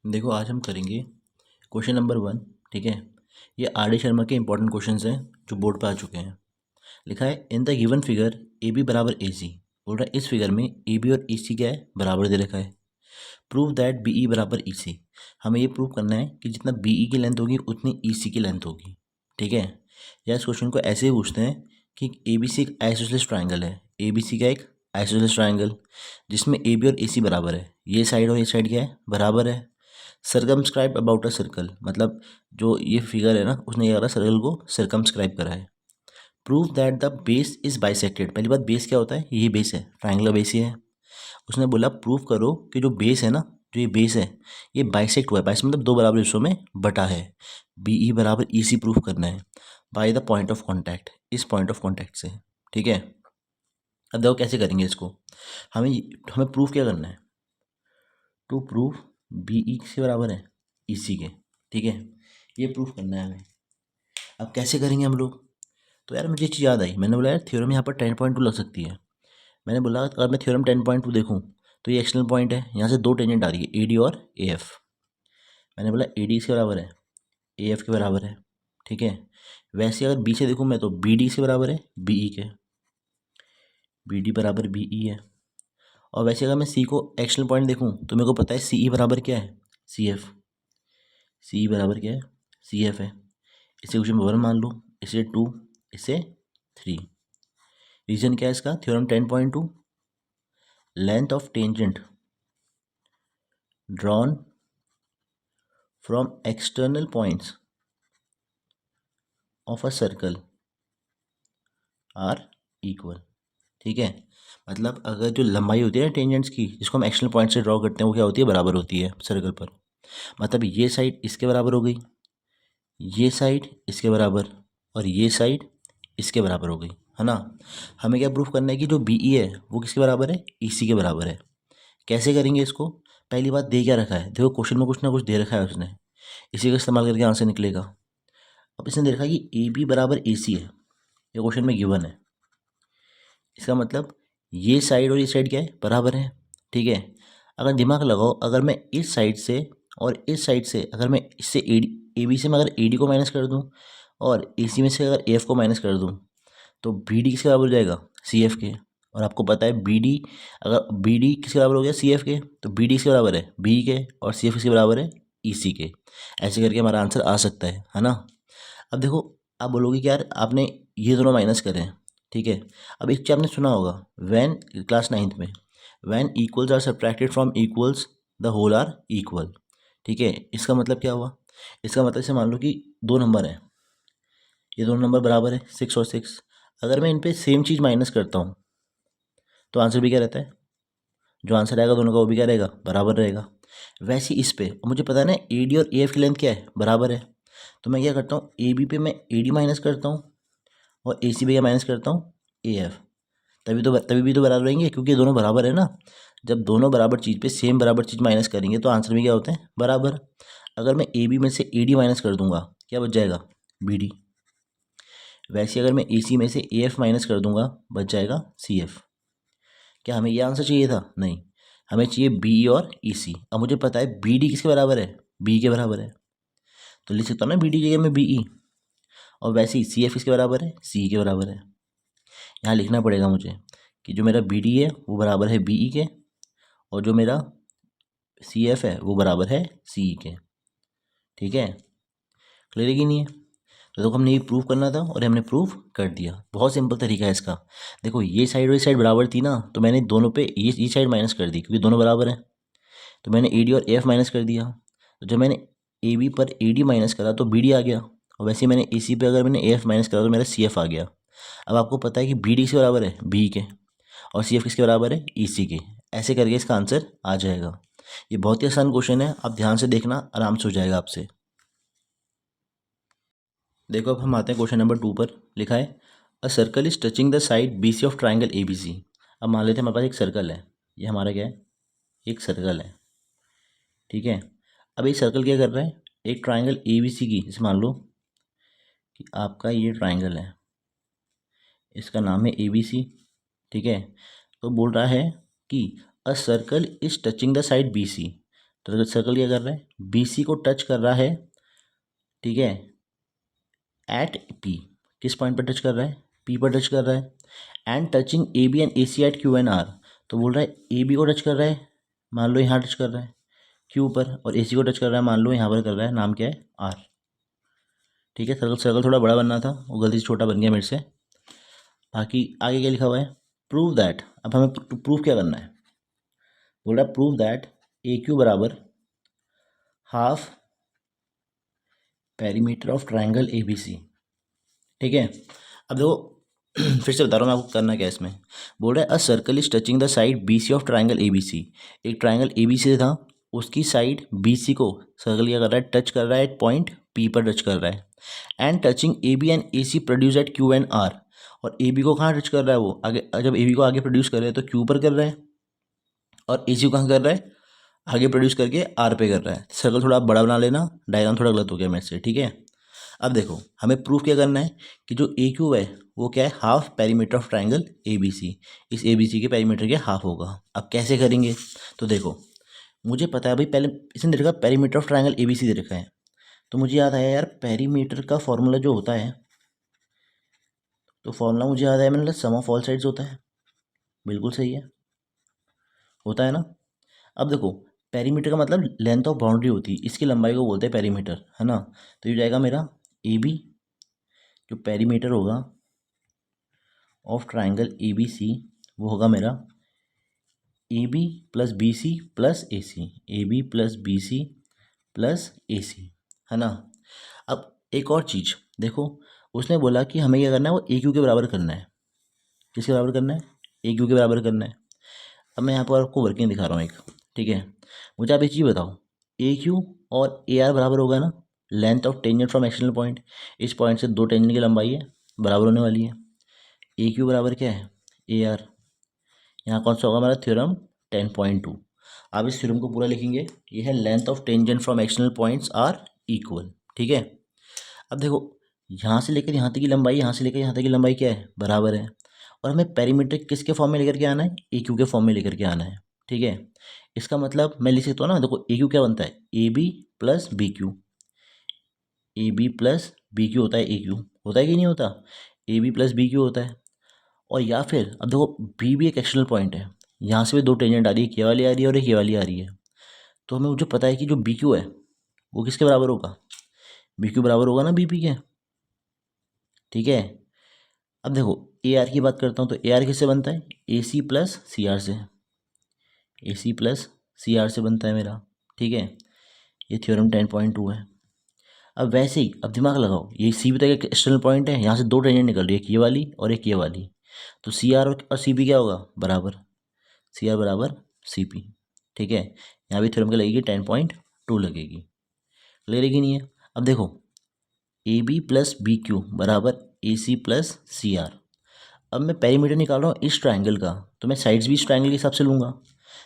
देखो आज हम करेंगे क्वेश्चन नंबर 1। ठीक है, ये आर डी शर्मा के इंपॉर्टेंट क्वेश्चंस हैं जो बोर्ड पे आ चुके हैं। लिखा है in the given figure A B बराबर ए सी। बोल रहा है इस फिगर में ए बी और ई सी क्या है, बराबर दे रखा है। प्रूव दैट बी ई बराबर ई सी। हमें ये प्रूव करना है कि जितना बी ई की लेंथ होगी उतनी ई सी की लेंथ होगी। ठीक है, या इस क्वेश्चन को ऐसे ही पूछते हैं कि ए बी सी एक आइसोसेलेस ट्राइंगल है। ए बी सी का एक आइसोसेलेस ट्राइंगल जिसमें ए बी और ए सी बराबर है। ये साइड और ये साइड क्या है, बराबर है। सर्कमस्क्राइब अबाउट अ सर्कल, मतलब जो ये फिगर है ना, उसने ये वाला सर्कल को सर्कमस्क्राइब करा है। Prove that the base is bisected. पहली बात, बेस क्या होता है, ये बेस है, ट्राइंगुलर बेस ही है। उसने बोला प्रूव करो कि जो बेस है ना, जो ये बेस है, ये बाइसेक्ट हुआ है। बाइसेक्ट मतलब दो बराबर हिस्सों में बटा है। बी ई बराबर ई सी प्रूव करना है by the point of contact, इस पॉइंट ऑफ कॉन्टैक्ट से। ठीक है, अब देखो कैसे करेंगे इसको। हमें हमें प्रूव क्या करना है, टू प्रूव बी ई किसके बराबर है, ई सी के। ठीक है, ये प्रूफ करना है हमें। अब कैसे करेंगे हम लोग। तो यार मुझे ये चीज़ याद आई, मैंने बोला यार थ्योरम यहाँ पर 10.2 लग सकती है। मैंने बोला अगर मैं थ्योरम 10.2 देखूँ तो ये एक्सटर्नल पॉइंट है, यहाँ से दो टेंजेंट आ रही है, ए डी और ए एफ। मैंने बोला ए डी इसके बराबर है, ए एफ के बराबर है। ठीक है, वैसे अगर बी से देखूँ मैं तो बी डी इसके बराबर है, बी ई के। बी डी बराबर बी ई है। और वैसे अगर मैं सी को एक्सटर्नल पॉइंट देखूँ तो मेरे को पता है सी ई बराबर क्या है, सी एफ। सी बराबर क्या है, सी एफ है। इसे क्वेश्चन नंबर 1 मान लो, इसे 2, इसे 3। रीजन क्या है इसका, theorem 10.2, length of tangent drawn from external points of a circle are equal. ठीक है, मतलब अगर जो लंबाई होती है ना टेंजेंट्स की, जिसको हम एक्सटर्नल पॉइंट से ड्रॉ करते हैं, वो क्या होती है, बराबर होती है सर्कल पर। मतलब ये साइड इसके बराबर हो गई, ये साइड इसके बराबर, और ये साइड इसके बराबर हो गई, है ना। हमें क्या प्रूफ करना है कि जो बी ई है वो किसके बराबर है, ई सी के बराबर है। कैसे करेंगे इसको। पहली बात, दे क्या रखा है, देखो क्वेश्चन में कुछ ना कुछ दे रखा है उसने, इसी का इस्तेमाल करके आंसर निकलेगा। अब इसने दे रखा है कि ए बी बराबर ए सी है, ये क्वेश्चन में गिवन है। इसका मतलब ये साइड और ये साइड क्या है, बराबर है। ठीक है, अगर दिमाग लगाओ, अगर मैं इस साइड से और इस साइड से, अगर मैं इससे ए बी से मैं अगर ए डी को माइनस कर दूं, और ए सी में से अगर ए एफ को माइनस कर दूं, तो बी डी किसके बराबर हो जाएगा, सी एफ के। और आपको पता है बी डी, अगर बी डी किसके बराबर हो गया, सी एफ के, तो बी डी किसके बराबर है, बी के, और सी एफ किसके बराबर है, ई सी के। ऐसे करके हमारा आंसर आ सकता है ना। अब देखो, आप बोलोगे कि यार आपने ये दोनों माइनस करे हैं। ठीक है, अब एक चीज आपने सुना होगा, वैन, क्लास 9th में, when equals are subtracted from equals the whole are equal. ठीक है, इसका मतलब क्या हुआ, इसका मतलब से मान लो कि दो नंबर हैं, ये दोनों नंबर बराबर है 6 और 6। अगर मैं इन पे सेम चीज़ माइनस करता हूँ तो आंसर भी क्या रहता है, जो आंसर आएगा दोनों का वो भी क्या रहेगा, बराबर रहेगा। वैसे इस पे मुझे पता है ना ए डी और ए एफ की लेंथ क्या है, बराबर है। तो मैं क्या करता हूँ, ए बी पे मैं ए डी माइनस करता हूँ, और ए सी पे क्या माइनस करता हूँ, ए एफ। तभी भी तो बराबर रहेंगे, क्योंकि ये दोनों बराबर है ना। जब दोनों बराबर चीज़ पे सेम बराबर चीज़ माइनस करेंगे तो आंसर भी क्या होते हैं, बराबर। अगर मैं ए बी में से ए डी माइनस कर दूंगा, क्या बच जाएगा, बी डी। वैसे अगर मैं ए सी में से ए एफ माइनस कर दूंगा, बच जाएगा सी एफ। क्या हमें ये आंसर चाहिए था, नहीं, हमें चाहिए बी और ई सी। अब मुझे पता है बी डी किसके बराबर है, बी के बराबर है, तो लिख सकता हूँ ना बी डी जगह में बी ई। और वैसे ही सी एफ किसके बराबर है, सी के बराबर है। यहाँ लिखना पड़ेगा मुझे कि जो मेरा बी डी है वो बराबर है बी ई के, और जो मेरा सी एफ है वो बराबर है सी ई के। ठीक है, क्लियर है कि नहीं है। तो देखो हमने ये प्रूव करना था और हमने प्रूव कर दिया। बहुत सिंपल तरीका है इसका। देखो ये साइड और ये साइड बराबर थी ना, तो मैंने दोनों पे ये साइड माइनस कर दी, क्योंकि दोनों बराबर हैं। तो मैंने ए डी और ए एफ माइनस कर दिया। तो जब मैंने ए बी पर ए डी माइनस करा तो बी डी आ गया, और वैसे ही मैंने ए सी पे अगर मैंने ए एफ माइनस करा तो मेरा सी एफ आ गया। अब आपको पता है कि बी डी किसके बराबर है, बी के, और सी एफ किसके बराबर है, ई सी के। ऐसे करके इसका आंसर आ जाएगा। ये बहुत ही आसान क्वेश्चन है, आप ध्यान से देखना, आराम से हो जाएगा आपसे। देखो अब हम आते हैं क्वेश्चन नंबर 2 पर। लिखा है a circle is touching the side B C of triangle A B C. अब मान लेते हैं हमारे पास एक सर्कल है, ये हमारा क्या है, एक सर्कल है। ठीक है, अब ये सर्कल क्या कर रहा है, एक ट्राइंगल ए बी सी की, जैसे मान लो कि आपका ये ट्राइंगल है, इसका नाम है ए बी सी। ठीक है, तो बोल रहा है कि a circle is touching the side B C. तो सर्कल क्या कर रहा है, बी सी को टच कर रहा है, ठीक है, एट पी। किस पॉइंट पर टच कर रहा है, पी पर टच कर रहा है। And touching A B and A C at Q and R, तो बोल रहा है ए बी को टच कर रहा है, मान लो यहाँ टच कर रहा है क्यू पर, और ए सी को टच कर रहा है, मान लो यहाँ पर कर रहा है, नाम क्या है, आर। ठीक है, सर्कल सर्कल थोड़ा बड़ा बनना था, वो गलती से छोटा बन गया मेरे से। बाकी आगे क्या लिखा हुआ है, प्रूव दैट। अब हमें प्रूव क्या करना है, बोल रहा है प्रूव दैट ए क्यू बराबर half perimeter of triangle A B C. ठीक है, अब देखो फिर से बता रहा हूँ मैं आपको करना क्या है इसमें। बोल रहा है a circle is touching the side B C of triangle A B C. एक ट्राइंगल ए बी सी था, उसकी साइड बी सी को सर्कल क्या कर रहा है, टच कर रहा है, एक पॉइंट पी पर टच कर रहा है। And touching A B and A C produce at Q and R, और ए बी को कहाँ टच कर रहा है, वो आगे, जब ए बी को आगे प्रोड्यूस कर रहे हैं तो क्यू पर कर रहा है, और ए सी को कहाँ कर रहा है, आगे प्रोड्यूस करके आर पे कर रहा है। सर्कल थोड़ा बड़ा बना लेना, डायग्राम थोड़ा गलत हो गया मेरे से। ठीक है, अब देखो हमें प्रूफ क्या करना है कि जो ए क्यू है वो क्या है, half perimeter of triangle A B C. इस ए बी सी के पेरीमीटर के हाफ होगा। अब कैसे करेंगे, तो देखो मुझे पता है भाई, पहले इसने दे रखा perimeter of triangle A B C दे रखा है, तो मुझे याद आया यार पेरीमीटर का फॉर्मूला जो होता है, तो फॉर्मूला मुझे याद आया, मैंने सम ऑफ ऑल साइड्स होता है। बिल्कुल सही है, होता है ना। अब देखो पेरीमीटर का मतलब लेंथ ऑफ बाउंड्री होती है, इसकी लंबाई को बोलते हैं पेरीमीटर, है ना। तो ये जाएगा मेरा ए बी, जो पेरीमीटर होगा of triangle A B C, वो होगा मेरा A B plus B C plus A C, A B plus B C plus A C, है ना। अब एक और चीज़ देखो, उसने बोला कि हमें क्या करना है, वो ए क्यू के बराबर करना है। किसके बराबर करना है, ए क्यू के बराबर करना है। अब मैं यहाँ पर आपको वर्किंग दिखा रहा हूँ एक, ठीक है। मुझे आप एक चीज़ बताओ, ए क्यू और ए आर बराबर होगा ना, length of tangent from external point. इस पॉइंट से दो टेंजेंट की लंबाई है, बराबर होने वाली है। ए क्यू बराबर क्या है, ए आर। यहाँ कौन सा होगा हमारा थ्योरम 10.2। आप इस थ्योरम को पूरा लिखेंगे, ये है length of tangent from external points are equal. ठीक है, अब देखो यहाँ से लेकर यहाँ तक की लंबाई, यहाँ से लेकर यहाँ तक की लंबाई क्या है, बराबर है। और हमें पेरीमीटर किसके फॉर्म में लेकर के आना है, ए क्यू के फॉर्म में लेकर के आना है। ठीक है, इसका मतलब मैं लिख सकता हूँ ना, देखो ए क्यू क्या बनता है, A B plus B Q. A B plus B Q होता है ए क्यू, होता है कि नहीं होता, A B plus B Q होता है। और या फिर अब देखो बी भी एक एक्सटर्नल पॉइंट है, यहाँ से भी दो टेंजेंट आ रही है, ये वाली आ रही है और एक ये वाली आ रही है। तो हमें मुझे पता है कि जो बी क्यू है वो किसके बराबर होगा, बी क्यू बराबर होगा ना बी पी के। ठीक है, अब देखो ए आर की बात करता हूँ, तो ए आर किससे बनता है, ए सी प्लस सी आर से, ए सी प्लस सी आर से बनता है मेरा। ठीक है, ये थ्योरम 10.2 है। अब वैसे ही अब दिमाग लगाओ, ये सी भी तो एक एक्सटर्नल पॉइंट है, यहाँ से दो टेंजेंट निकल रही है, एक ये वाली और एक ये वाली। तो सी आर और सी पी क्या होगा, बराबर, सी आर बराबर सी पी। ठीक है, यहाँ भी थ्योरम क्या लगेगी, 10.2 लगेगी। लगेगी नहीं है। अब देखो A B plus B Q बराबर A C plus C R. अब मैं पेरीमीटर निकाल रहा हूँ इस ट्राइंगल का, तो मैं साइड्स भी इस ट्राइंगल के हिसाब से लूँगा।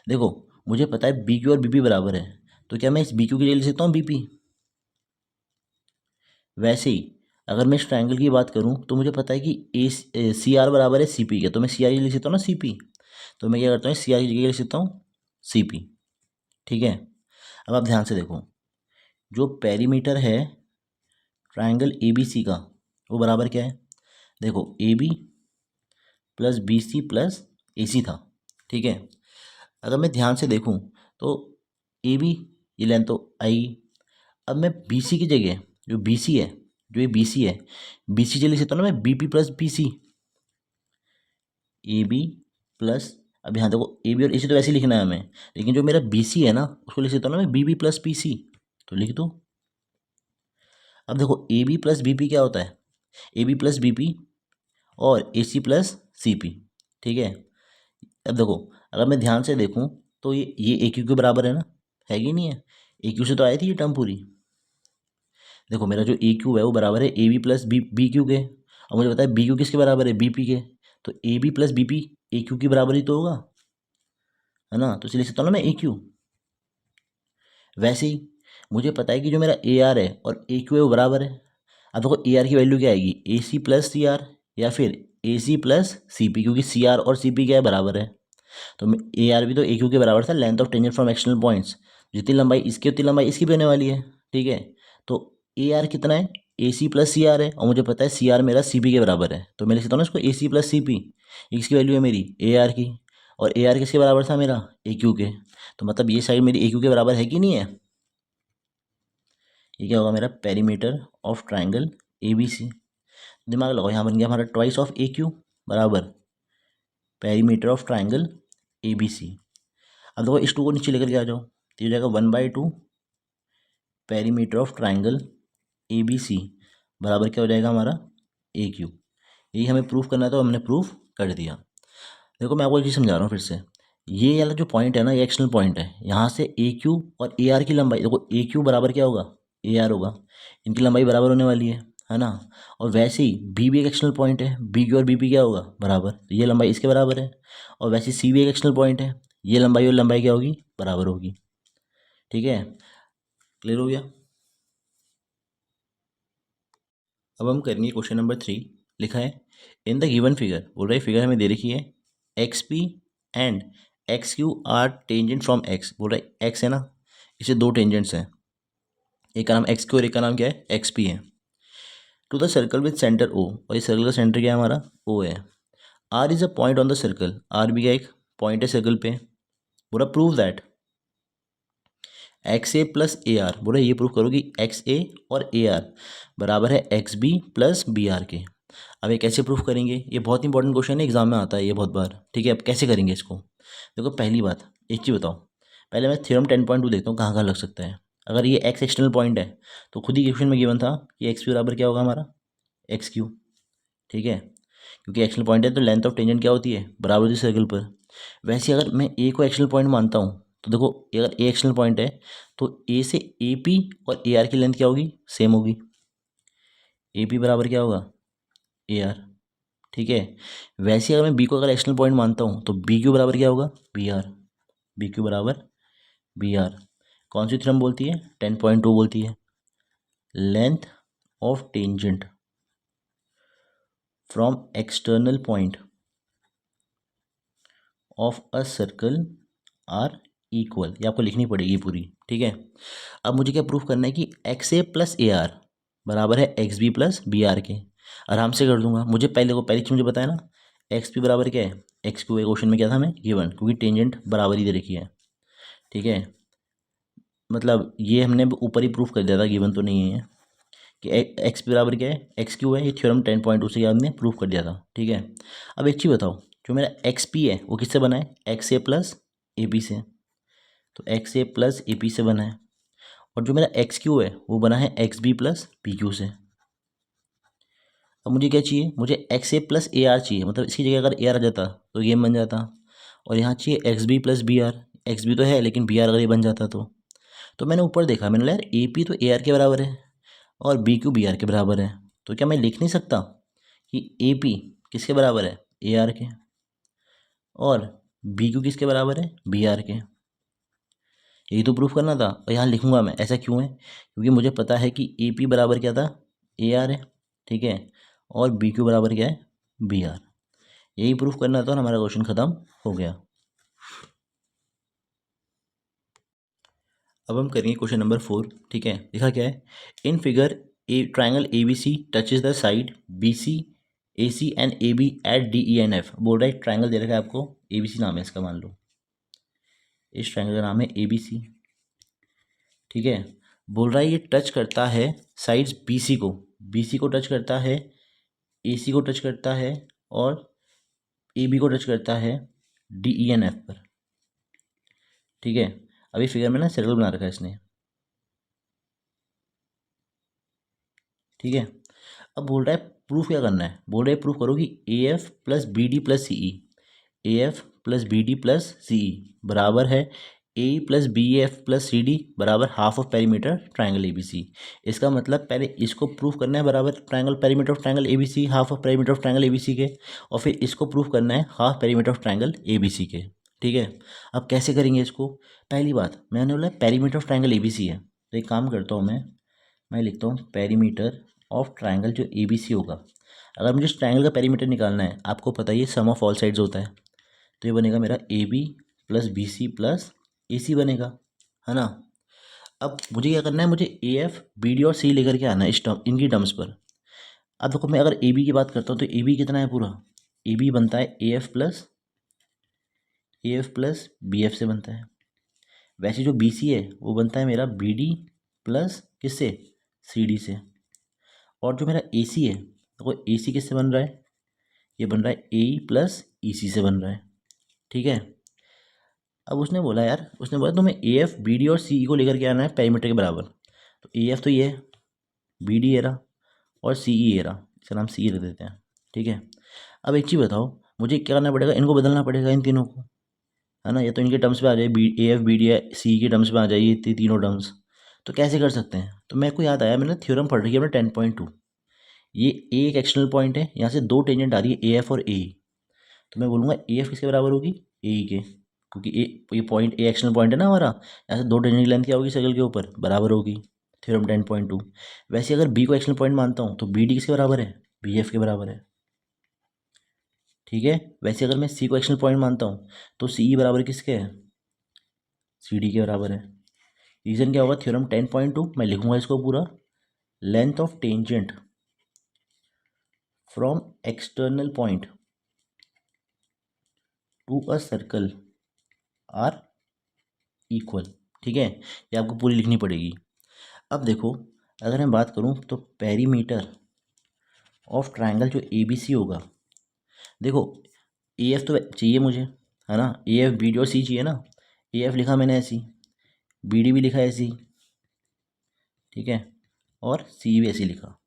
देखो मुझे पता है बी क्यू और बी पी बराबर है, तो क्या मैं इस बी क्यू की जगह ले सकता हूँ बी पी। वैसे ही अगर मैं इस ट्राइंगल की बात करूँ, तो मुझे पता है कि ए सी आर बराबर है सी पी के, तो मैं सी आर की लिख सकता हूँ ना सी पी। तो मैं क्या करता हूँ, सी आर की जगह लिख सकता हूँ सी पी। ठीक है, अब आप ध्यान से देखो, जो पेरीमीटर है ट्राइंगल ए बी सी का, वो बराबर क्या है, देखो A B plus B C plus A C था। ठीक है, अगर मैं ध्यान से देखूं तो ए बी, ये लेंथ तो आएगी। अब मैं बी सी की जगह, जो बी सी है, जो ये बी सी है, बी सी लिख सकता हूँ ना मैं B P plus B C, A B plus, अब यहाँ देखो ए बी और ए सी तो वैसे ही लिखना है हमें, लेकिन जो मेरा बी सी है ना, उसको लिख सकता हूँ ना मैं B B plus B C, तो लिख दो। अब देखो A B plus B P क्या होता है, A B plus B P और A C plus C P. ठीक है, अब देखो अगर मैं ध्यान से देखूं तो ये ए क्यू के बराबर है ना, है कि नहीं है, ए क्यू से तो आई थी ये टर्म पूरी। देखो मेरा जो ए क्यू है वो बराबर है A B plus B Q के, और मुझे पता है बी क्यू किसके बराबर है, बी पी के। तो A B plus B P A Q की बराबर ही तो होगा, है ना। तो इसलिए लिख सकता हूँ ना मैं ए क्यू। वैसे ही मुझे पता है कि जो मेरा ए आर है और ए क्यू है वो बराबर है। अब देखो ए आर की वैल्यू क्या आएगी, ए सी प्लस सी आर, या फिर ए सी प्लस सी पी, क्योंकि सी आर और सी पी क्या है, बराबर है। तो ए आर भी तो ए क्यू के बराबर था, length of tangent from external points. जितनी लंबाई इसकी उतनी लंबाई इसकी भी होने वाली है, ठीक है। तो ए आर कितना है, ए सी प्लस सी आर है, और मुझे पता है सी आर मेरा सी पी के बराबर है, तो मैं लिख सकता हूँ ना इसको ए सी प्लस सी पी। इसकी वैल्यू है मेरी ए आर की, और ए आर किसके बराबर था मेरा, ए क्यू के। तो मतलब ये साइड मेरी ए क्यू के बराबर है कि नहीं है। ये क्या होगा मेरा, perimeter of triangle A B C. दिमाग लगाओ, यहाँ बन गया हमारा ट्वाइस ऑफ ए क्यू बराबर perimeter of triangle A B C. अब देखो इस टू को नीचे लेकर के आ जाओ, तो ये हो जाएगा 1/2 perimeter of triangle A B C बराबर क्या हो जाएगा हमारा, ए क्यू। यही हमें प्रूफ करना है, तो हमने प्रूफ कर दिया। देखो मैं आपको एक चीज़ समझा रहा हूँ फिर से, ये वाला जो पॉइंट है ना, ये एक्सटर्नल पॉइंट है। यहाँ से ए क्यू और ए आर की लंबाई, देखो ए क्यू बराबर क्या होगा, ए आर होगा, इनकी लंबाई बराबर होने वाली है ना। और वैसे ही बी भी एक एक्सटर्नल पॉइंट है, बी क्यू और बी पी क्या होगा, बराबर, तो ये लंबाई इसके बराबर है। और वैसे ही सी भी एक एक्सटर्नल पॉइंट है, ये लंबाई और लंबाई क्या होगी, बराबर होगी। ठीक है, क्लियर हो गया। अब हम करेंगे क्वेश्चन नंबर 3। लिखा है इन द गिवन फिगर, बोल रहा है फिगर हमें दे रखी है, X P and x Q R tangent from x. बोल रहा है एक्स है ना, इसे दो टेंजेंट्स हैं, एक का नाम एक्स क्यू और एक का नाम क्या है, एक्स पी है। To the circle with centre O, और इस सर्कल का सेंटर क्या है हमारा, ओ है। R is a point on the circle, R भी क्या एक पॉइंट है सर्कल पे। बोला prove that X A plus A R, बोला ये प्रूव करो कि एक्स ए और ए आर बराबर है X B plus B R के। अब ये कैसे प्रूफ करेंगे, ये बहुत इंपॉर्टेंट क्वेश्चन है, एग्जाम में आता है ये बहुत बार। ठीक है, अब कैसे करेंगे इसको, देखो पहली बात एक चीज़ बताओ, पहले मैं थ्योरम 10.2 देखता हूँ कहाँ कहाँ लग सकता है। अगर ये एक्स एक्सटर्नल पॉइंट है, तो खुद ही क्वेश्चन में गिवन था कि एक्स क्यू बराबर क्या होगा हमारा, एक्स क्यू। ठीक है, क्योंकि एक्सटर्नल पॉइंट है तो लेंथ ऑफ टेंजेंट क्या होती है, बराबर होती है सर्कल पर। वैसे अगर मैं ए को एक्सटर्नल पॉइंट मानता हूँ, तो देखो अगर ए एक्सटर्नल पॉइंट है, तो ए से ए पी और ए आर की लेंथ क्या होगी, सेम होगी। ए पी बराबर क्या होगा, ए आर। ठीक है, वैसे अगर मैं बी को अगर एक्सटर्नल पॉइंट मानता हूँ, तो बी क्यू बराबर क्या होगा, बी आर। बी क्यू बराबर बी आर। कौन सी थ्योरम बोलती है, 10.2 बोलती है, length of tangent from external point of a circle are equal. ये आपको लिखनी पड़ेगी पूरी। ठीक है, अब मुझे क्या प्रूफ करना है कि X A plus A R बराबर है X B plus B R के। आराम से कर दूंगा, मुझे पहली चीज़ मुझे बताया ना, एक्स पी बराबर क्या है, एक्स क्यू। क्वेश्चन में क्या था हमें गिवन, क्योंकि टेंजेंट बराबर ही दे रखी है। ठीक है, मतलब ये हमने ऊपर ही प्रूफ कर दिया था, गिवन तो नहीं है कि एक्स पी बराबर क्या है, एक्स क्यू है। ये थ्योरम 10.2 से हमने प्रूफ कर दिया था। ठीक है, अब एक चीज़ बताओ, जो मेरा एक्स पी है वो किससे बना है, x A plus A P से। तो x A plus A P से बना है, और जो मेरा एक्स क्यू है वो बना है X B plus P Q से। अब मुझे क्या चाहिए, मुझे X A plus A R चाहिए, मतलब इसकी जगह अगर ए आर आ जाता तो ये बन जाता, और यहाँ चाहिए X B plus B R. X B तो है लेकिन बी आर अगर ये बन जाता तो मैंने ऊपर देखा, मैंने बोला यार ए पी तो ए आर के बराबर है और बी क्यू बी आर के बराबर है, तो क्या मैं लिख नहीं सकता कि ए पी किसके बराबर है, ए आर के, और बी क्यू किसके बराबर है, बी आर के। यही तो प्रूफ करना था, और यहाँ लिखूंगा मैं, ऐसा क्यों है, क्योंकि मुझे पता है कि ए पी बराबर क्या था, ए आर है। ठीक है, और बी क्यू बराबर क्या है, बी आर। यही प्रूफ करना था और हमारा क्वेश्चन खत्म हो गया। अब हम करेंगे क्वेश्चन नंबर 4। ठीक है, लिखा क्या है, in figure a triangle A B C touches the side B C A C and A B at D E and F. बोल रहा है ट्राइंगल दे रखा है आपको, ए बी सी नाम है इसका, मान लो इस ट्राइंगल का नाम है ए बी सी। ठीक है, बोल रहा है ये टच करता है साइड्स बी सी को, बी सी को टच करता है, ए सी को टच करता है, और ए बी को टच करता है डी ई एन एफ पर। ठीक है, अभी फिगर में ना सर्कल बना रखा है इसने। ठीक है, अब बोल रहा है प्रूफ क्या करना है, बोल रहा है प्रूफ करो कि A F plus B D plus C E, A F plus B D plus C E बराबर है A plus B F plus C D बराबर half of perimeter triangle A B C. इसका मतलब पहले इसको proof करना है बराबर triangle perimeter of triangle A B C, half of perimeter of triangle A B C के, और फिर इसको प्रूफ करना है half perimeter of triangle A B C के। ठीक है, अब कैसे करेंगे इसको, पहली बात मैंने बोला perimeter of triangle A B C है, तो एक काम करता हूँ मैं लिखता हूँ पेरीमीटर ऑफ ट्राइंगल जो ए बी सी होगा। अगर मुझे ट्राइंगल का पेरीमीटर निकालना है, आपको पता ही है सम ऑफ ऑल साइड्स होता है, तो ये बनेगा मेरा A B plus B C plus A C बनेगा। है ना। अब मुझे क्या करना है, मुझे ए एफ बी डी और सी लेकर के आना है इस टर्म इनकी टर्म्स पर। अब देखो मैं अगर ए बी की बात करता हूँ तो ए बी कितना है पूरा, ए बी बनता है A F plus B F से बनता है। वैसे जो बी सी है वो बनता है मेरा बी डी प्लस किससे, सी डी से। और जो मेरा ए सी है, देखो ए सी किससे बन रहा है, ये बन रहा है ए ई प्लस ई सी से बन रहा है। ठीक है। अब उसने बोला यार, उसने बोला तुम्हें ए एफ बी डी और सी ई को लेकर के आना है पेरीमीटर के बराबर। तो ए एफ तो ये है, बी डी ये रहा और सी ई ये रहा, इसका नाम सी ई रख देते हैं। ठीक है। अब एक चीज़ बताओ, मुझे क्या करना पड़ेगा, इनको बदलना पड़ेगा इन तीनों को, है ना। या तो इनके टर्म्स पे आ जाए, B A F B D C के टर्म्स पे आ जाइए तीनों टर्म्स। तो कैसे कर सकते हैं, तो मेरे को याद आया, मैंने थ्योरम पढ़ रही है अपने 10.2। ये ए एक एक्सटर्नल पॉइंट है, यहाँ से दो टेंजेंट आ रही है ए एफ और ए ई। तो मैं बोलूँगा ए एफ किसके बराबर होगी, ए ई के, क्योंकि ये पॉइंट ए एक्सटर्नल पॉइंट है ना हमारा। यहाँ से दो टेंजेंट की लेंथ क्या होगी सर्कल के ऊपर, बराबर होगी। थ्योरम 10.2। वैसे अगर बी को एक्सटर्नल पॉइंट मानता हूँ तो बी डी किसके बराबर है, बी एफ के बराबर है। ठीक है। वैसे अगर मैं सी को एक्सटर्नल पॉइंट मानता हूँ तो सी ई बराबर किसके है, सी डी के बराबर है। रीजन क्या होगा, थ्योरम 10.2 मैं लिखूंगा इसको पूरा, length of tangent from external point to a circle are equal. ठीक है, ये आपको पूरी लिखनी पड़ेगी। अब देखो, अगर मैं बात करूं तो पेरीमीटर ऑफ ट्रायंगल जो ए बी सी होगा, देखो ए एफ तो चाहिए मुझे, है ना, ए एफ बी डी और सी चाहिए ना। ए एफ लिखा मैंने ऐसी, बी डी भी लिखा ऐसी, ठीक है, और सी भी ऐसी लिखा।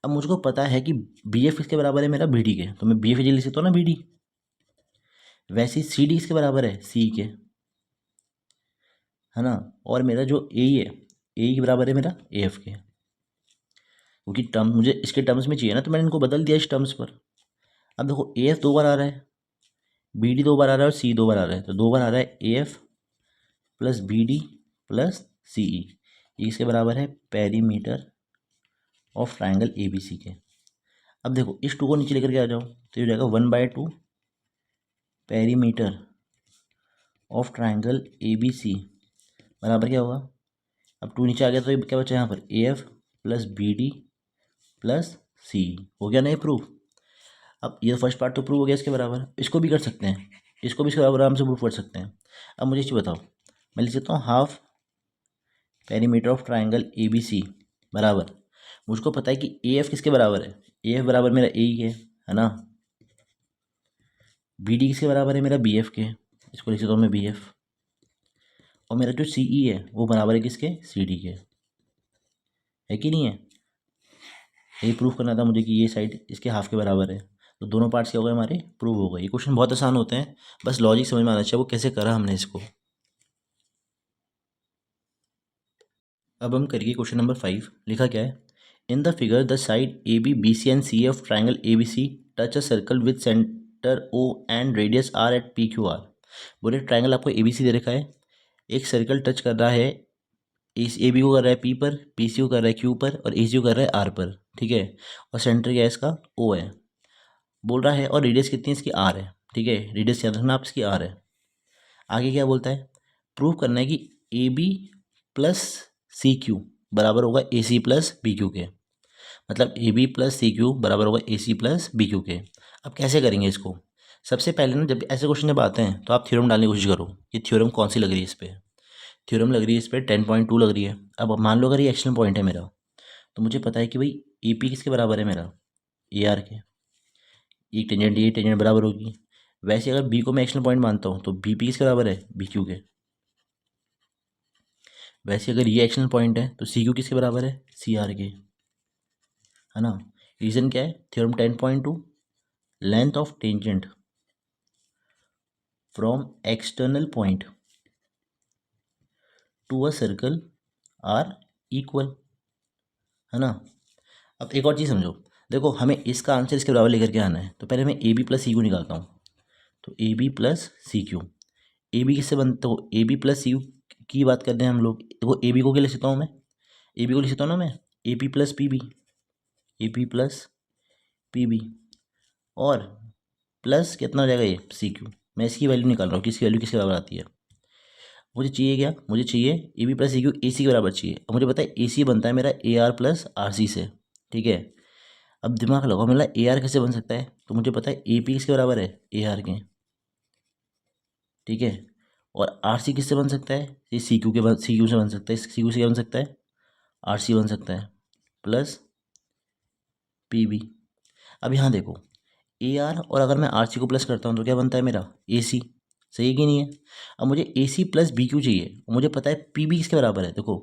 अब मुझको पता है कि बी एफ किसके बराबर है मेरा, बी डी के, तो मैं बी एफ लिख सकता हूँ ना, बी डी। वैसे ही सी डी किसके बराबर है, सी के, है ना। और मेरा जो ए है, ए के बराबर है मेरा ए एफ के, क्योंकि टर्म मुझे इसके टर्म्स में चाहिए ना, तो मैंने इनको बदल दिया इस टर्म्स पर। अब देखो ए एफ दो बार आ रहा है, बी डी दो बार आ रहा है और सी दो बार आ रहा है, तो दो बार आ रहा है A F plus B D plus C E. ये इसके बराबर है perimeter of triangle A B C के। अब देखो इस टू को नीचे लेकर के आ जाओ, तो ये हो जाएगा 1/2 perimeter of triangle A B C बराबर क्या होगा। अब टू नीचे आ गया तो ये क्या बचा यहाँ पर, A F plus B D plus C. हो गया नहीं प्रूफ। अब ये फर्स्ट पार्ट तो प्रूव हो गया इसके बराबर, इसको भी कर सकते हैं, इसको भी इसके बराबर आराम से प्रूव कर सकते हैं। अब मुझे चीज़ बताओ, मैं लिख सकता हूँ half perimeter of triangle A B C बराबर, मुझको पता है कि ए एफ किसके बराबर है, ए एफ बराबर मेरा ए ही है ना। बी डी किसके बराबर है, मेरा बी एफ के, इसको लिख सकता हूँ मैं बी एफ। और मेरा जो सी ई है वो बराबर है किसके, सी डी के, है कि नहीं है। यही प्रूफ करना था मुझे कि ये साइड इसके हाफ के बराबर है। तो दोनों पार्ट्स क्या हो गए हमारे, प्रूव हो गए। ये क्वेश्चन बहुत आसान होते हैं, बस लॉजिक समझ में आना चाहिए वो कैसे करा हमने इसको। अब हम करिए क्वेश्चन नंबर 5। लिखा क्या है, in the figure the side A B B C and C of triangle A B C touch a circle with centre O and radius R at P Q R. बोले triangle आपको A B C दे रखा है, एक circle touch कर रहा है, इस ए बी को कर रहा है पी पर, पी सी को कर रहा है क्यू पर, और ए सी को कर रहा है आर पर। ठीक है। और सेंटर क्या है इसका, ओ है बोल रहा है, और रेडियस कितनी है इसकी, आर है। ठीक है, रेडियस याद रखना आप, इसकी आर है। आगे क्या बोलता है, प्रूव करना है कि A B plus C Q बराबर होगा A C plus B Q के। मतलब A B plus C Q बराबर होगा A C plus B Q के। अब कैसे करेंगे इसको, सबसे पहले ना जब ऐसे क्वेश्चन जब आते हैं तो आप थ्योरम डालने की कोशिश करो कि थ्योरम कौन सी लग रही है इस पर। थ्योरम लग रही है इस पर 10.2 लग रही है। अब मान लो अगर ये एक्सटर्नल पॉइंट है मेरा, तो मुझे पता है कि भाई ए पी किसके बराबर है मेरा, ए आर के, ये टेंजेंट बराबर होगी। वैसे अगर बी को मैं एक्शनल पॉइंट मानता हूँ तो बी पी किसके बराबर है, बी क्यू के। वैसे अगर ये एक्शनल पॉइंट है तो सी क्यू किसके बराबर है, सी आर के, है ना। रीजन क्या है, theorem 10.2, length of tangent from external point to a circle are equal, है ना। अब एक और चीज़ समझो, देखो हमें इसका आंसर इसके बराबर लेकर के आना है, तो पहले मैं A B plus C Q निकालता हूँ। तो A B plus C Q, A B किससे बनता, तो A B plus C Q की बात करते हैं हम लोग। देखो ए बी को क्या लिख सकता हूँ मैं, ए बी को लिख सकता हूँ ना मैं, A P plus P B, A P plus P B, और प्लस कितना हो जाएगा ये सी क्यू। मैं इसकी वैल्यू निकाल रहा हूँ, किसकी वैल्यू किसके बराबर आती है। मुझे चाहिए क्या, मुझे चाहिए A B plus A Q A C के बराबर चाहिए। अब मुझे पता है ए सी बनता है मेरा A R plus R C से, ठीक है। अब दिमाग लगाओ, मेरा ए आर कैसे बन सकता है, तो मुझे पता है ए पी किसके बराबर है, ए आर के, ठीक है। और आर सी किससे बन सकता है, ये सी क्यू के सी क्यू से बन सकता है, सी क्यू से क्या बन सकता है, आर सी बन सकता है प्लस पी बी। अब यहाँ देखो, ए आर और अगर मैं आर सी को प्लस करता हूँ तो क्या बनता है मेरा ए सी, सही है कि नहीं है। अब मुझे ए सी प्लस बी क्यू चाहिए, मुझे पता है पी बी किसके बराबर है, देखो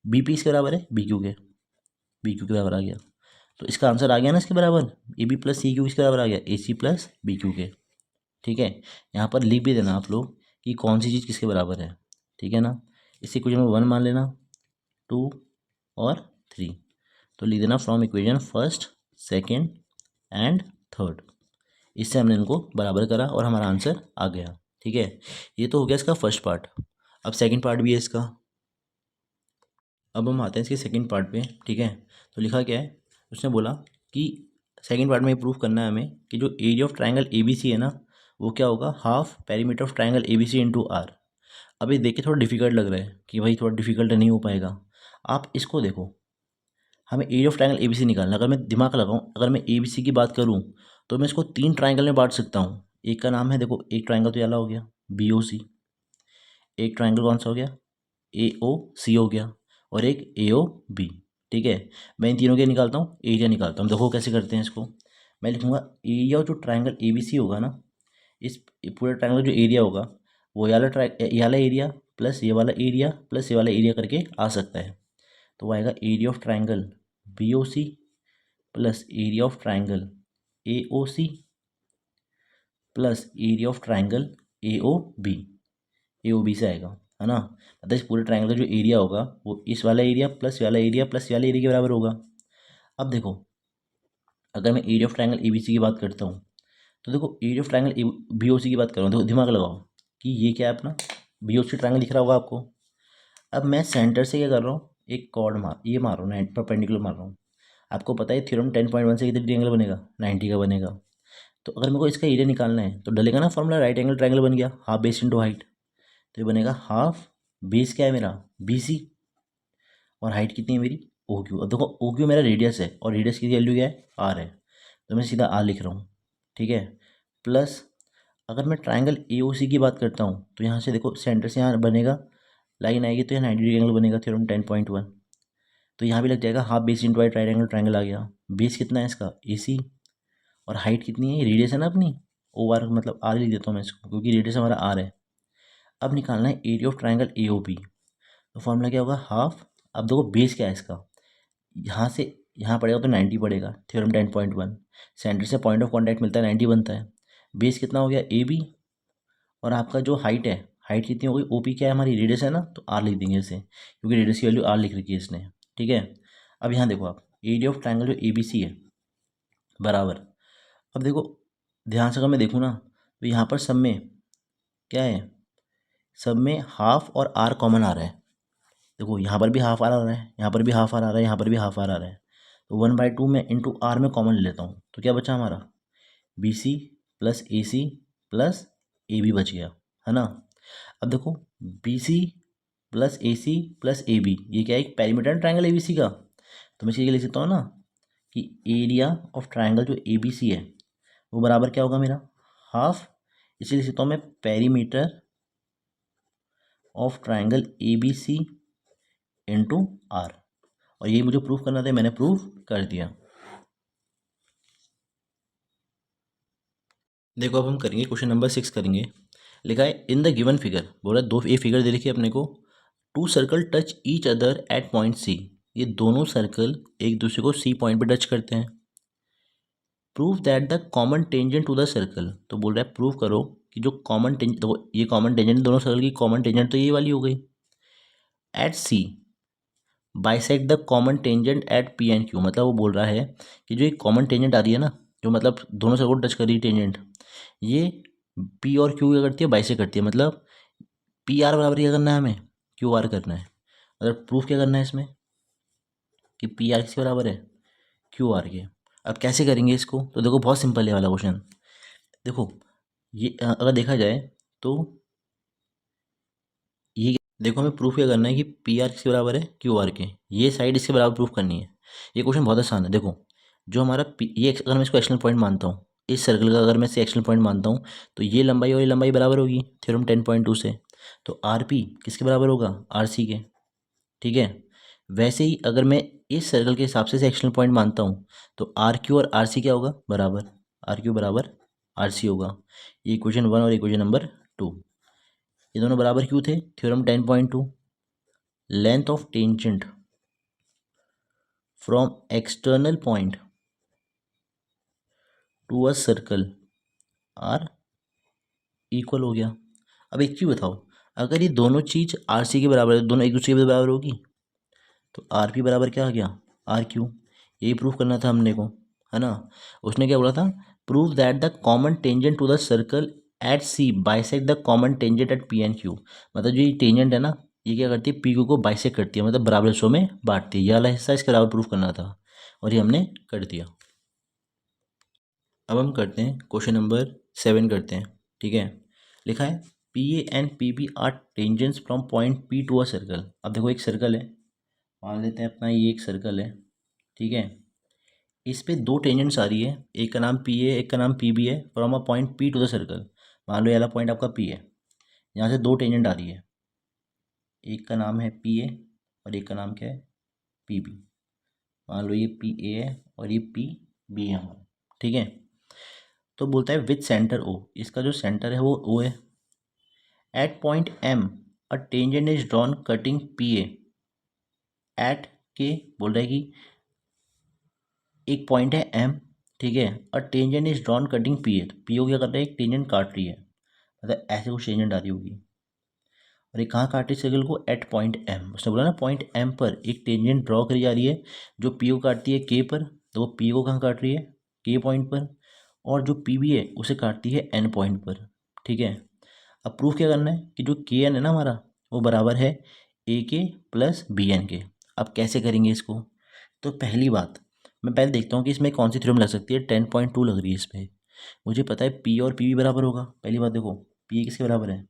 बी पी किसके बराबर है, बी क्यू के, बी क्यू के बराबर आ गया। तो इसका आंसर आ गया ना इसके बराबर, A B plus C Q किसके बराबर आ गया, A C plus B Q के, ठीक है। यहाँ पर लिख भी देना आप लोग कि कौन सी चीज़ किसके बराबर है, ठीक है ना। इस इक्वेशन में 1 मान लेना, 2 और 3, तो लिख देना from equation first, second and third. इससे हमने इनको बराबर करा और हमारा आंसर आ गया, ठीक है। ये तो हो गया इसका फर्स्ट पार्ट। अब सेकंड पार्ट भी है इसका। अब हम आते हैं इसके सेकंड पार्ट पे, ठीक है। तो लिखा क्या है, उसने बोला कि सेकंड पार्ट में ये प्रूव करना है हमें कि जो area of triangle A B C है ना, वो क्या होगा, half perimeter of triangle A B C into R. अब ये देख के थोड़ा डिफिकल्ट लग रहा है कि भाई थोड़ा डिफिकल्ट नहीं हो पाएगा। आप इसको देखो, हमें area of triangle A B C निकालना। अगर मैं दिमाग लगाऊं, अगर मैं ए बी सी की बात करूं तो मैं इसको 3 ट्राइंगल में बांट सकता हूं। एक का नाम है, देखो एक ट्राइंगल तो ये वाला हो गया बी ओ सी, एक ट्राइंगल कौन सा हो गया, ए ओ सी हो गया, और एक ए ओ बी, ठीक है। मैं इन तीनों के निकालता हूँ, एरिया निकालता हूँ। देखो कैसे करते हैं इसको, मैं लिखूंगा एरिया जो ट्राइंगल ए बी सी होगा ना, इस पूरे ट्राइंगल जो एरिया होगा वो ये वाला एरिया प्लस ये वाला एरिया प्लस ये वाला एरिया करके आ सकता है। तो वो आएगा area of triangle B O C plus area of triangle A O C plus area of triangle A O B, A O B से आएगा, है ना। मतलब इस पूरे ट्राइंगल का जो एरिया होगा वो इस वाला एरिया प्लस वाला एरिया प्लस वाला एरिया के बराबर होगा। अब देखो, अगर मैं area of triangle A B C की बात करता हूँ तो देखो area of triangle B O C की बात कर रहा हूँ, देखो दिमाग लगाओ कि ये क्या है अपना बी ओ सी ट्राइंगल दिख रहा होगा आपको। अब मैं सेंटर से क्या कर रहा हूँ, एक कॉर्ड ये मार रहा हूँ, परपेंडिकुलर मार रहा हूँ। आपको पता है थ्योरम 10.1 से कितने ट्रायंगल बनेगा, 90 का बनेगा। तो अगर मेरे को इसका एरिया निकालना है तो डलेगा ना फॉर्मूला, राइट एंगल ट्रायंगल बन गया, हाफ बेस इंटू हाइट। तो ये बनेगा हाफ बेस क्या है मेरा, बी सी, और हाइट कितनी है मेरी, ओ क्यू। अब देखो ओ क्यू मेरा रेडियस है और रेडियस की वैल्यू क्या है, आर है, तो मैं सीधा आर लिख रहा हूँ, ठीक है। प्लस अगर मैं ट्राइंगल ए ओ सी की बात करता हूँ तो यहाँ से देखो सेंटर से यहाँ बनेगा, लाइन आएगी तो यहाँ 90 डिग्री एंगल बनेगा, थ्योरम 10.1। तो यहाँ भी लग जाएगा half base into height, right angle triangle आ गया। बेस कितना है इसका, ए सी, और हाइट कितनी है, रेडियस है ना अपनी, ओ आर, मतलब आर लिख देता हूँ मैं इसको क्योंकि रेडियस हमारा आर है। अब निकालना है area of triangle A O B, तो फॉर्मूला क्या होगा, हाफ। अब देखो बेस क्या है इसका, यहाँ से यहाँ पड़ेगा तो 90 पड़ेगा, थ्योरम 10.1। सेंटर से पॉइंट ऑफ कॉन्टैक्ट मिलता है 90 बनता है। बेस कितना हो गया, ए बी, और आपका जो हाइट है, हाइट कितनी हो गई, ओ पी क्या है हमारी, रेडियस है ना, तो आर लिख देंगे इसे क्योंकि रेडियस की वैल्यू आर लिख रखी है इसने, ठीक है। अब यहाँ देखो आप, एरिया ऑफ ट्राइंगल जो ए बी सी है बराबर, अब देखो ध्यान से अगर मैं देखूँ ना तो यहाँ पर सब में क्या है, सब में हाफ और आर कॉमन आ रहा है। देखो यहाँ पर भी हाफ आर आ रहा है, यहाँ पर भी हाफ आर आ रहा है, यहाँ पर भी हाफ आर आ रहा है। तो 1/2 में इंटू आर में कॉमन ले लेता हूँ तो क्या बचा हमारा, B C plus A C plus A B बच गया, है ना। अब देखो B C plus A C plus A B, ये क्या है, एक perimeter triangle A B C का। तो मैं इसे लिख सकता हूँ ना कि एरिया ऑफ ट्राइंगल जो ए बी सी है वो बराबर क्या होगा मेरा, हाफ, इसे लिख सकता हूँ मैं perimeter of triangle A B C into R. और ये मुझे प्रूफ करना था, मैंने प्रूफ कर दिया। देखो अब हम करेंगे क्वेश्चन नंबर 6 करेंगे। लिखा है इन द गिवन फिगर, बोला दो ये फिगर दे रखी है अपने को, two circle touch each other at point C. ये दोनों सर्कल एक दूसरे को सी पॉइंट पे टच करते हैं। Prove that the common tangent to the circle, तो बोल रहा है प्रूव करो कि जो कॉमन टेंजेंट, तो ये कॉमन टेंजेंट दोनों सर्कल की कॉमन टेंजेंट तो ये वाली हो गई, at C bisect the common tangent at P and Q. मतलब वो बोल रहा है कि जो एक कॉमन टेंजेंट आ रही है ना, जो मतलब दोनों सर्कल को टच कर रही है टेंजेंट, ये पी और क्यू क्या करती है, बाइसेक्ट करती है। मतलब पी आर बराबर क्या करना है हमें, क्यू आर करना है। मतलब प्रूफ क्या करना है इसमें कि पी आर किसके बराबर है, क्यू आर के। अब कैसे करेंगे इसको, तो देखो बहुत सिंपल है वाला क्वेश्चन। देखो ये अगर देखा जाए तो ये देखो हमें प्रूफ क्या करना है कि पी आर किसके बराबर है, क्यू आर के। ये साइड इसके बराबर प्रूफ करनी है। ये क्वेश्चन बहुत आसान है। देखो जो हमारा ये अगर मैं इसको एक्शनल पॉइंट मानता हूँ, इस सर्कल का अगर मैं इसे एक्शनल पॉइंट मानता हूँ, तो ये लंबाई और ये लंबाई बराबर होगी थ्योरम 10.2 से। तो आर पी किसके बराबर होगा, आर सी के। ठीक है। वैसे ही अगर मैं इस सर्कल के हिसाब से एक्शनल पॉइंट मानता हूँ, तो आर क्यू और आर सी क्या होगा, बराबर। आर क्यू बराबर आर सी होगा। ये इक्वेशन 1 और इक्वेशन नंबर 2, ये दोनों बराबर क्यों थे, theorem 10.2, length of tangent from external point to a circle are equal हो गया। अब एक चीज़ बताओ, अगर ये दोनों चीज़ आर सी के बराबर है, दोनों एक दूसरे के बराबर होगी, तो आर पी बराबर क्या आ गया, आर क्यू। यही प्रूफ करना था हमने को, है ना। उसने क्या बोला था, prove that the common tangent to the circle at C bisect the common tangent at P and Q. मतलब जो ये टेंजेंट है ना, ये क्या करती है, पी क्यू को बाइसेक्ट करती है, मतलब बराबर हिस्सों में बांटती है। ये वाला हिस्सा इसके बराबर प्रूफ करना था, और ये हमने कर दिया। अब हम करते हैं क्वेश्चन नंबर 7 करते हैं। ठीक है। लिखा है P A and P B are tangents from point P to a circle. अब देखो एक सर्कल है, मान लेते हैं अपना ये एक सर्कल है। ठीक है। इस पे दो टेंजेंट्स आ रही है, एक का नाम पी ए, एक का नाम पी बी है, from a point P to the circle. मान लो ये वाला पॉइंट आपका पी है, यहाँ से दो टेंजेंट आ रही है, एक का नाम है पी ए और एक का नाम क्या है, पी बी। मान लो ये पी ए है और ये पी बी है हमारा। ठीक है। तो बोलता है विथ सेंटर ओ, इसका जो सेंटर है वो ओ है। At point M a tangent is drawn cutting P A at K, बोल रहा है कि एक पॉइंट है एम। ठीक है। और tangent is drawn cutting P ए, तो पी ओ क्या कर रहा है, एक टेंजेंट काट रही है, मतलब ऐसे कुछ टेंजेंट आ रही होगी। और ये कहाँ काट रही है सर्कल को, एट पॉइंट एम। उसने बोला ना पॉइंट एम पर एक टेंजेंट ड्रॉ करी जा रही है, जो पी ओ काटती है के पर, तो वो पी ओ कहाँ काट रही है, के पॉइंट पर। और जो पी बी है उसे काटती है एन पॉइंट पर। ठीक है। अब प्रूफ क्या करना है कि जो के एन है ना हमारा, वो बराबर है ए के प्लस बी एन के। अब कैसे करेंगे इसको, तो पहली बात मैं पहले देखता हूँ कि इसमें कौन सी थ्योरम लग सकती है। 10.2 लग रही है इसमें। मुझे पता है पी और पी बी बराबर होगा। पहली बात देखो, पी किसके बराबर है,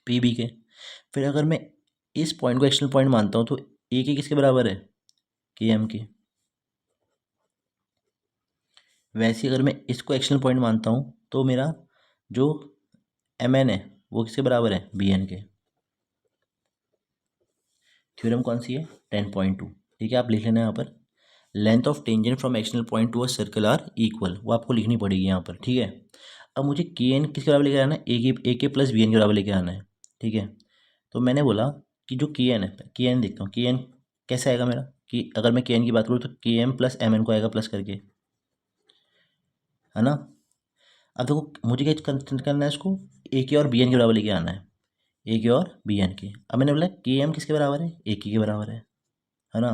पी बी के। फिर अगर मैं इस पॉइंट को एक्सटर्नल पॉइंट मानता हूँ, तो ए के किसके बराबर है, के एम के। वैसे अगर मैं इसको एक्सटर्नल पॉइंट मानता हूँ, तो मेरा जो एम एन है वो किसके बराबर है, बी एन के। थ्योरम कौन सी है, 10.2। ठीक है, आप लिख लेना यहाँ पर, length of tangent from external point to a circle are equal, वो आपको लिखनी पड़ेगी यहाँ पर। ठीक है। अब मुझे के एन किसके बराबर लेके आना है, ए के प्लस बी एन के बराबर लेके आना है। ठीक है। तो मैंने बोला कि जो के एन है, के एन देखता हूँ, के एन कैसे आएगा मेरा, कि अगर मैं के एन की बात करूँ तो के एम प्लस एम एन को आएगा प्लस करके, है ना। अब देखो मुझे क्या करना है, इसको ए के और बी एन के बराबर लेके आना है, ए के और बी एन के। अब मैंने बोला के एम किसके बराबर है, ए के बराबर है ना।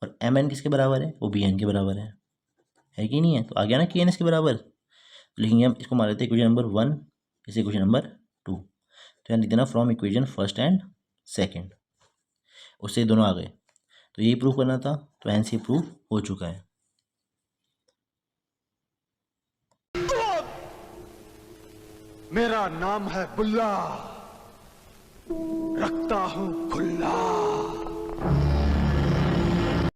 और एम एन किसके बराबर है, वो बी एन के बराबर है कि नहीं है। तो आ गया ना के एन इसके बराबर। तो लिखेंगे हम इसको, मान लेते हैं इक्वेशन नंबर 1, इसे इक्वेशन नंबर 2। तो यहाँ लिख देना from equation first and second, उससे ये दोनों आ गए। तो यही प्रूफ करना था, तो हैंस ये प्रूफ हो चुका है। मेरा नाम है बुल्ला, रखता हूं खुल्ला।